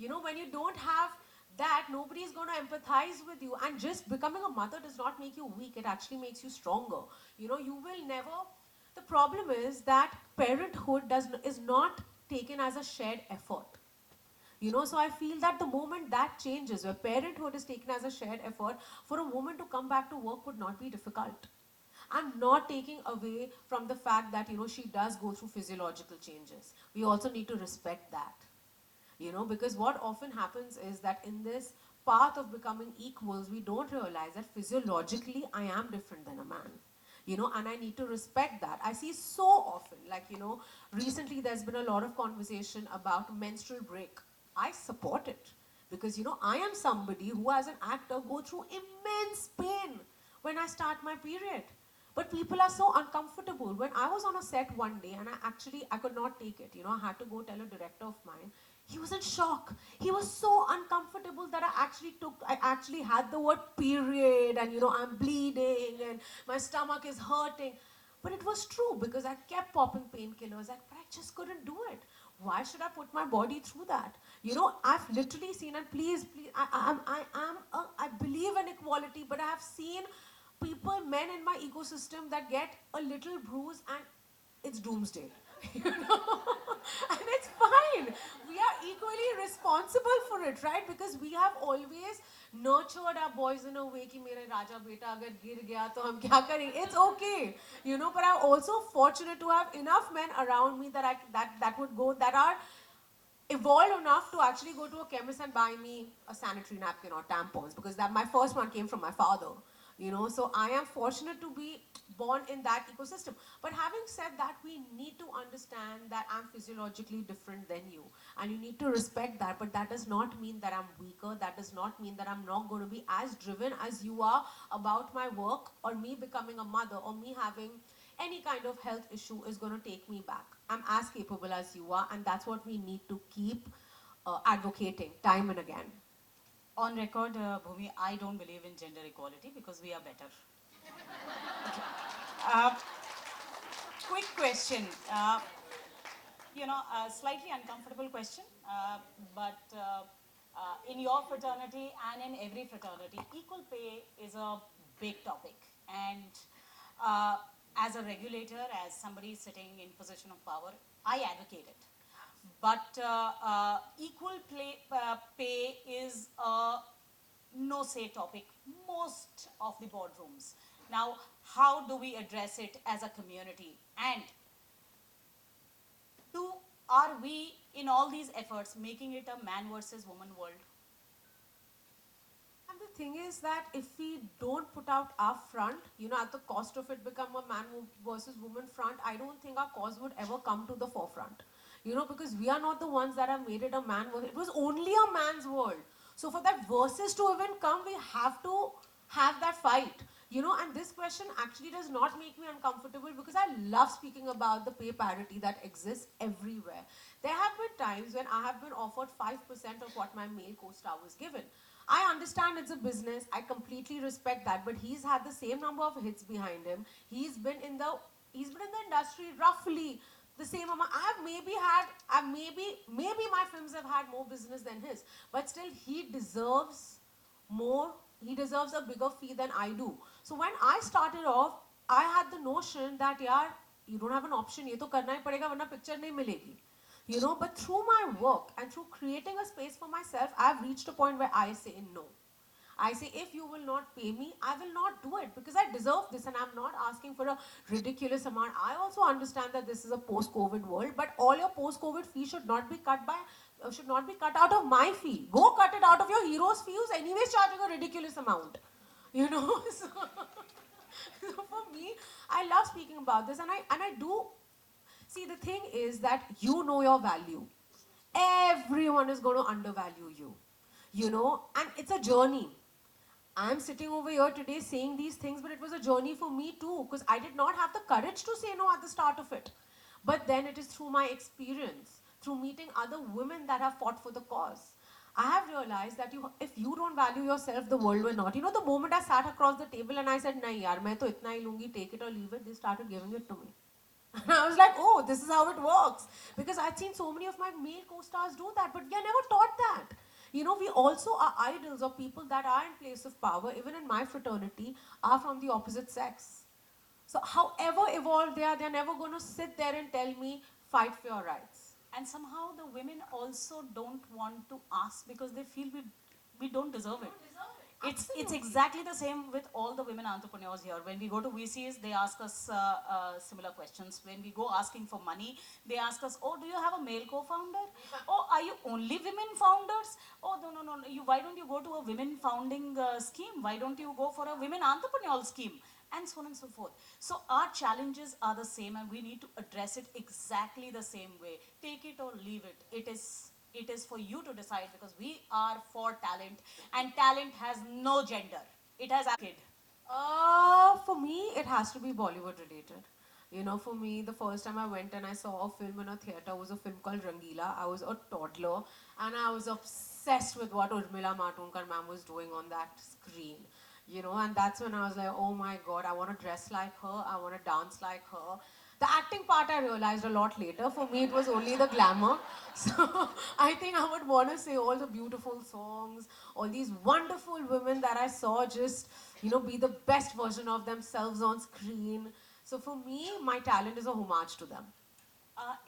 When you don't have that, nobody's going to empathize with you. And just becoming a mother does not make you weak. It actually makes you stronger. You will never. The problem is that parenthood is not taken as a shared effort. So I feel that the moment that changes, where parenthood is taken as a shared effort, for a woman to come back to work would not be difficult. I'm not taking away from the fact that, she does go through physiological changes. We also need to respect that. Because what often happens is that in this path of becoming equals, we don't realize that physiologically I am different than a man. And I need to respect that. I see so often, like, recently there's been a lot of conversation about menstrual break. I support it because, I am somebody who, as an actor, go through immense pain when I start my period. But people are so uncomfortable. When I was on a set one day and I could not take it. I had to go tell a director of mine. He was in shock. He was so uncomfortable that I actually had the word period and, I'm bleeding and my stomach is hurting. But it was true because I kept popping painkillers, but I just couldn't do it. Why should I put my body through that? I've literally seen, and please, I believe in equality, but I have seen people, men in my ecosystem that get a little bruise and it's doomsday. And it's fine. We are equally responsible for it, right? Because we have always nurtured our boys in a way कि मेरे राजा बेटा अगर गिर गया तो हम क्या करेंगे? It's okay, But I'm also fortunate to have enough men around me that are evolved enough to actually go to a chemist and buy me a sanitary napkin or tampons, because that my first one came from my father. So I am fortunate to be born in that ecosystem. But having said that, we need to understand that I'm physiologically different than you, and you need to respect that. But that does not mean that I'm weaker. That does not mean that I'm not going to be as driven as you are about my work, or me becoming a mother, or me having any kind of health issue is going to take me back. I'm as capable as you are, and that's what we need to keep advocating time and again. On record, Bhumi, I don't believe in gender equality because we are better. Okay. Uh, quick question. A slightly uncomfortable question, but in your fraternity and in every fraternity, equal pay is a big topic. And as a regulator, as somebody sitting in position of power, I advocate it. But equal pay is a no-say topic most of the boardrooms. Now, how do we address it as a community? And are we, in all these efforts, making it a man versus woman world? And the thing is that if we don't put out our front, at the cost of it become a man versus woman front, I don't think our cause would ever come to the forefront. Because we are not the ones that have made it a man. It was only a man's world. So for that versus to even come, we have to have that fight. And this question actually does not make me uncomfortable because I love speaking about the pay parity that exists everywhere. There have been times when I have been offered 5% of what my male co-star was given. I understand it's a business. I completely respect that. But he's had the same number of hits behind him. He's been in the industry roughly the same amount. Maybe my films have had more business than his. But still, he deserves more. He deserves a bigger fee than I do. So when I started off, I had the notion that, yaar, you don't have an option. ये तो करना ही पड़ेगा वरना picture नहीं मिलेगी. But through my work and through creating a space for myself, I've reached a point where I say no. I say, if you will not pay me, I will not do it because I deserve this and I'm not asking for a ridiculous amount. I also understand that this is a post-COVID world, but all your post-COVID fee should not be cut out of my fee. Go cut it out of your hero's fee who's anyways charging a ridiculous amount. So, so for me, I love speaking about this and I do. See, the thing is that you know your value. Everyone is going to undervalue you. And it's a journey. I'm sitting over here today saying these things, but it was a journey for me too, because I did not have the courage to say no at the start of it. But then it is through my experience, through meeting other women that have fought for the cause. I have realized that if you don't value yourself, the world will not. The moment I sat across the table and I said, nahi yaar, main to itna hi lungi, take it or leave it, they started giving it to me. And I was like, oh, this is how it works. Because I'd seen so many of my male co-stars do that, but they're never taught that. we also are idols of people that are in place of power, even in my fraternity, are from the opposite sex. So however evolved they are, they're never going to sit there and tell me, fight for your rights. And somehow the women also don't want to ask because they feel we don't deserve it. It's exactly the same with all the women entrepreneurs here. When we go to VCs, they ask us similar questions. When we go asking for money, they ask us, "Oh, do you have a male co-founder? Oh, are you only women founders? Oh, no, no, no. Why don't you go to a women founding scheme? Why don't you go for a women entrepreneurial scheme?" And so on and so forth. So our challenges are the same, and we need to address it exactly the same way. Take it or leave it. It is for you to decide, because we are for talent, and talent has no gender. It has a kid. For me, it has to be Bollywood related. For me, the first time I went and I saw a film in a theater was a film called Rangila. I was a toddler and I was obsessed with what Urmila Matondkar ma'am was doing on that screen. And that's when I was like, oh my god, I want to dress like her, I want to dance like her. The acting part I realized a lot later. For me, it was only the glamour. So I think I would want to say all the beautiful songs, all these wonderful women that I saw just, be the best version of themselves on screen. So for me, my talent is a homage to them.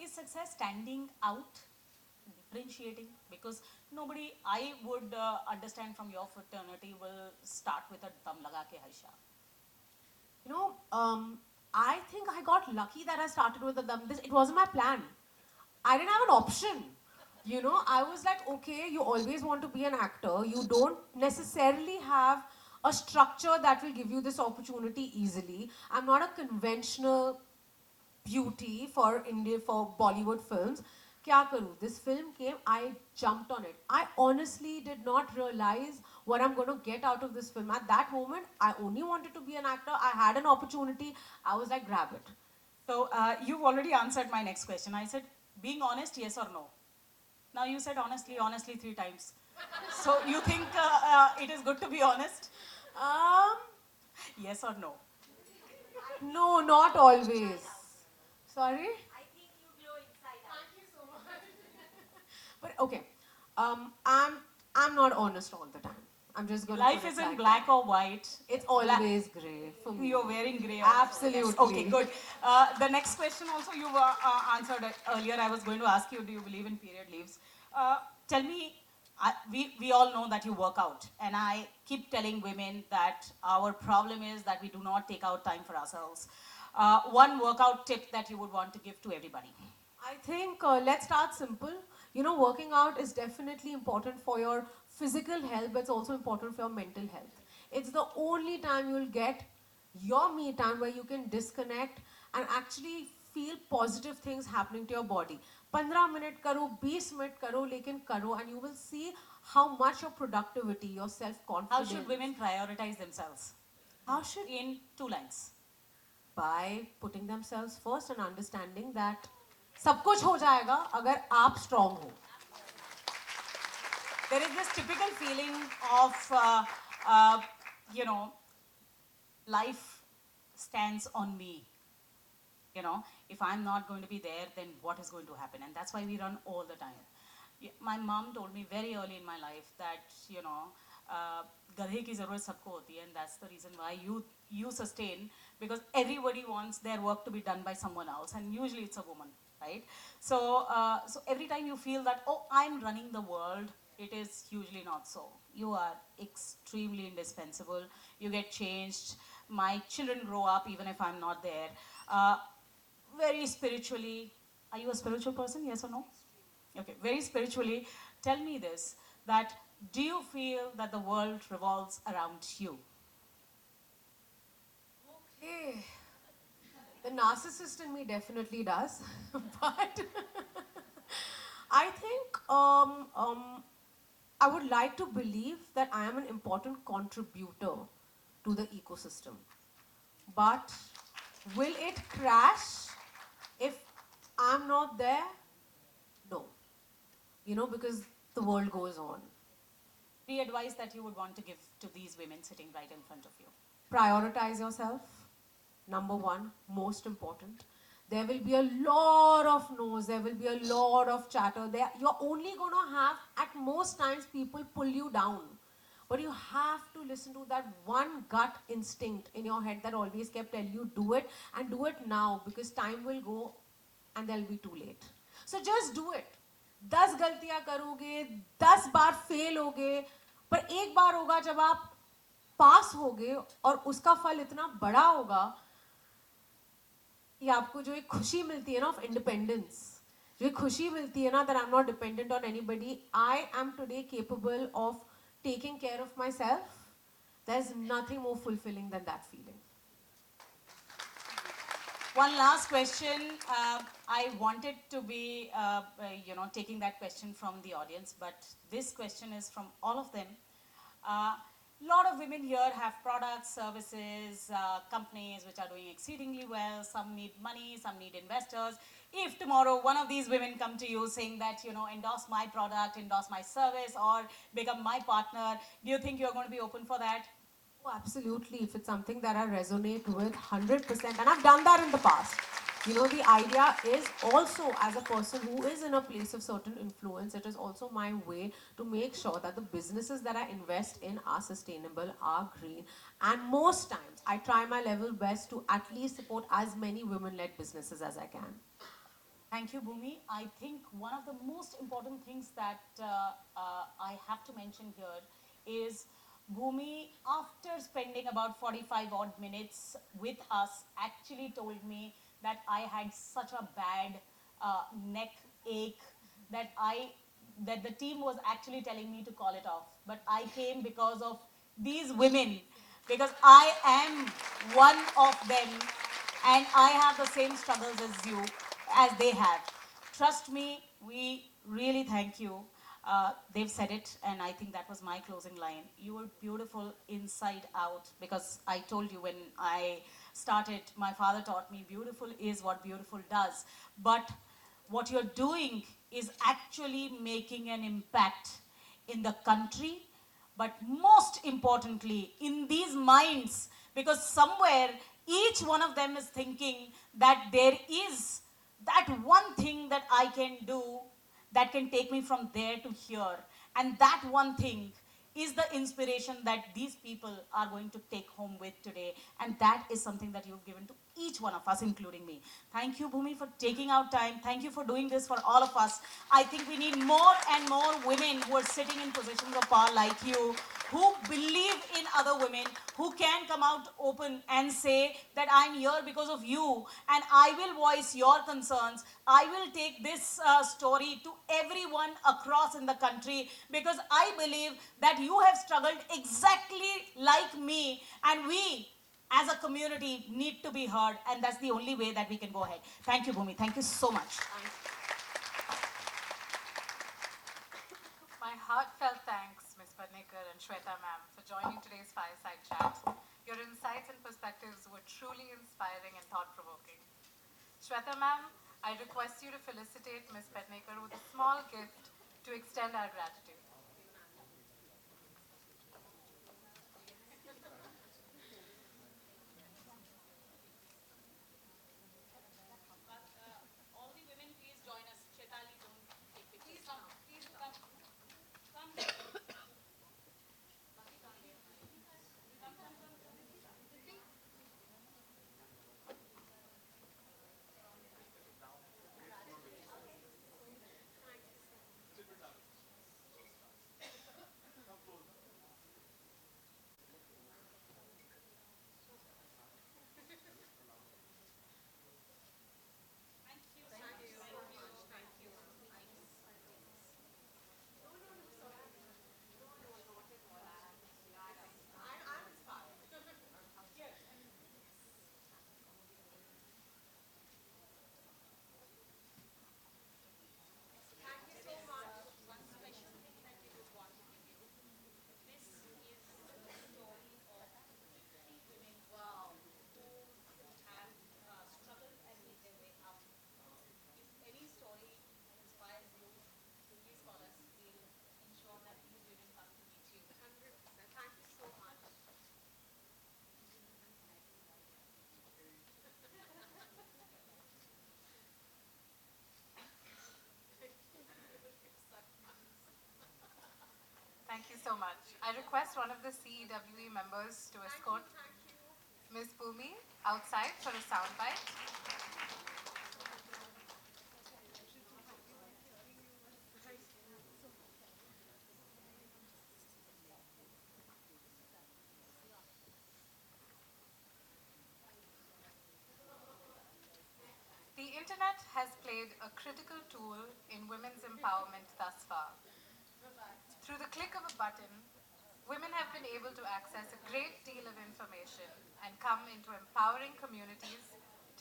Is success standing out, differentiating? Because nobody, I would understand from your fraternity, will start with a dum laga ke haisha. You know, I think I got lucky that I started with the dum. It wasn't my plan. I didn't have an option. I was like, okay, you always want to be an actor. You don't necessarily have a structure that will give you this opportunity easily. I'm not a conventional beauty for India, for Bollywood films. Kya karu? This film came, I jumped on it. I honestly did not realize what I'm going to get out of this film. At that moment, I only wanted to be an actor. I had an opportunity. I was like, grab it. So you've already answered my next question. I said, being honest, yes or no? Now you said honestly, honestly 3 times. So you think it is good to be honest? Um, Yes or no? no, not always. Sorry? But okay, I'm not honest all the time. I'm just gonna Life put it isn't like black that. or white. It's always grey for me. You're wearing grey. Also. Absolutely. Yes. Okay, good. The next question also you answered earlier. I was going to ask you, do you believe in period leaves? Tell me, we all know that you work out, and I keep telling women that our problem is that we do not take out time for ourselves. One workout tip that you would want to give to everybody. I think let's start simple. Working out is definitely important for your physical health, but it's also important for your mental health. It's the only time you'll get your me time where you can disconnect and actually feel positive things happening to your body. 15 minute karo, 20 minute karo, lekin karo, and you will see how much your productivity, your How self-confidence. should women prioritize themselves? How should In 2 lines. by putting themselves first and understanding that सब कुछ हो जाएगा अगर आप strong हो. There is this typical feeling of, uh, you know, life stands on me. If I'm not going to be there, then what is going to happen? And that's why we run all the time. My mom told me very early in my life that, gadhe ki zarurat sabko hoti hai, and that's the reason why you sustain, because everybody wants their work to be done by someone else, and usually it's a woman, right? So every time you feel that, oh, I'm running the world, it is usually not so. You are extremely indispensable. You get changed. My children grow up even if I'm not there. Very spiritually, are you a spiritual person? Yes or no? Okay, very spiritually. Tell me this, that do you feel that the world revolves around you? Okay. The narcissist in me definitely does, but I think I would like to believe that I am an important contributor to the ecosystem. But will it crash if I'm not there? No. Because the world goes on. The advice that you would want to give to these women sitting right in front of you? Prioritize yourself. Number one, most important. There will be a lot of no's, there will be a lot of chatter. There, you're only gonna have, at most times, people pull you down. But you have to listen to that one gut instinct in your head that always kept telling you, do it and do it now, because time will go and they'll be too late. So just do it. 10 गलतियां करोगे, 10 बार fail होगे, पर एक बार होगा जब आप पास होगे और उसका फल इतना बड़ा होगा, ये आपको जो एक खुशी मिलती है ना ऑफ इंडिपेंडेंस, जो एक खुशी मिलती है ना that I'm not dependent on anybody, I am today capable of taking care of myself. There's nothing more fulfilling than that feeling. One last question. I wanted to be, taking that question from the audience, but this question is from all of them. A lot of women here have products, services, companies which are doing exceedingly well. Some need money, some need investors. If tomorrow one of these women come to you saying that, endorse my product, endorse my service, or become my partner, do you think you're going to be open for that? Oh, absolutely. If it's something that I resonate with 100%, and I've done that in the past. The idea is also, as a person who is in a place of certain influence, it is also my way to make sure that the businesses that I invest in are sustainable, are green. And most times, I try my level best to at least support as many women-led businesses as I can. Thank you, Bhumi. I think one of the most important things that I have to mention here is Bhumi, after spending about 45 odd minutes with us, actually told me that I had such a bad neck ache that that the team was actually telling me to call it off. But I came because of these women, because I am one of them, and I have the same struggles as they have. Trust me, we really thank you. They've said it, and I think that was my closing line. You were beautiful inside out, because I told you when I started, my father taught me beautiful is what beautiful does. But what you're doing is actually making an impact in the country, but most importantly, in these minds, because somewhere each one of them is thinking that there is that one thing that I can do that can take me from there to here. And that one thing is the inspiration that these people are going to take home with today. And that is something that you've given to each one of us, including me. Thank you, Bhumi, for taking out time. Thank you for doing this for all of us. I think we need more and more women who are sitting in positions of power like you, who believe in other women, who can come out open and say that I'm here because of you, and I will voice your concerns. I will take this story to everyone across in the country, because I believe that you have struggled exactly like me, and we as a community need to be heard, and that's the only way that we can go ahead. Thank you, Bhumi. Thank you so much. My heartfelt thanks, Ms. Pednekar and Shweta ma'am, for joining today's fireside chat. Your insights and perspectives were truly inspiring and thought-provoking. Shweta ma'am, I request you to felicitate Ms. Pednekar with a small gift to extend our gratitude. All the women, please join us. Chetali, don't take pictures. Please come. Thank you so much. I request one of the CEWE members to escort Ms. Bhumi outside for a soundbite. The internet has played a critical tool in women's empowerment thus far. Through the click of a button, women have been able to access a great deal of information and come into empowering communities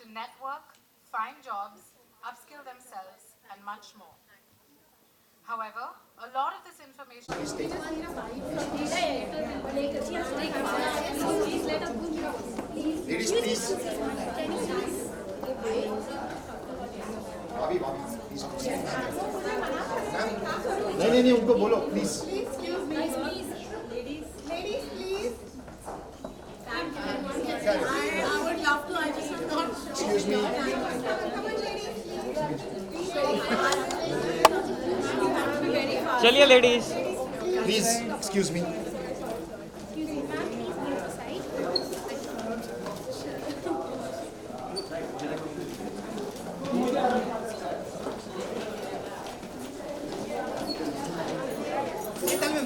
to network, find jobs, upskill themselves, and much more. However, a lot of this information Ladies, please. भाभी भाभी please नहीं नहीं उनको बोलो please excuse me चलिए ladies please excuse me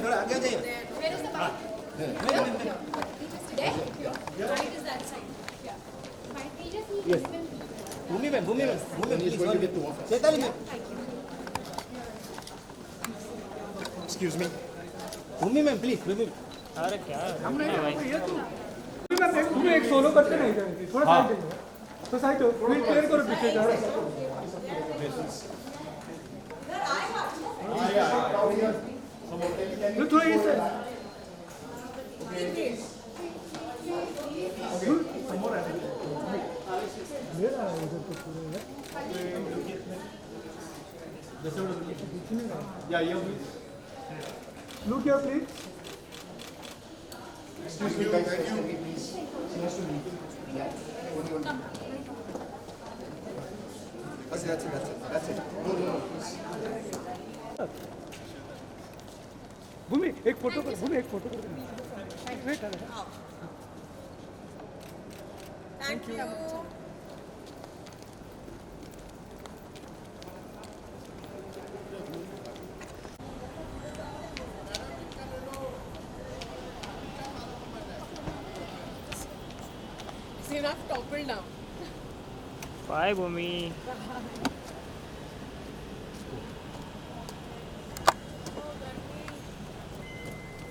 थोड़ा आगे जाइए भूमि में चैताली में एक्सक्यूज मी भूमि में प्लीज अरे क्या तुम्हें एक सोलो करते नहीं थोड़ा साइड तो साइड हो क्लियर करो पीछे जा थोड़ा ये से Look here, please. Excuse me, guys. Excuse me, please. She has to leave. Yeah. That's it. That's it. No, please. भूमि एक फोटो कर भूमि एक फोटो कर wait Thank you. Is enough toppled now? Bye Bhumi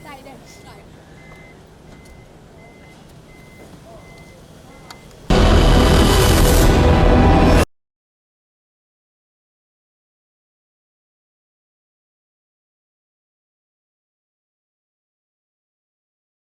Silence.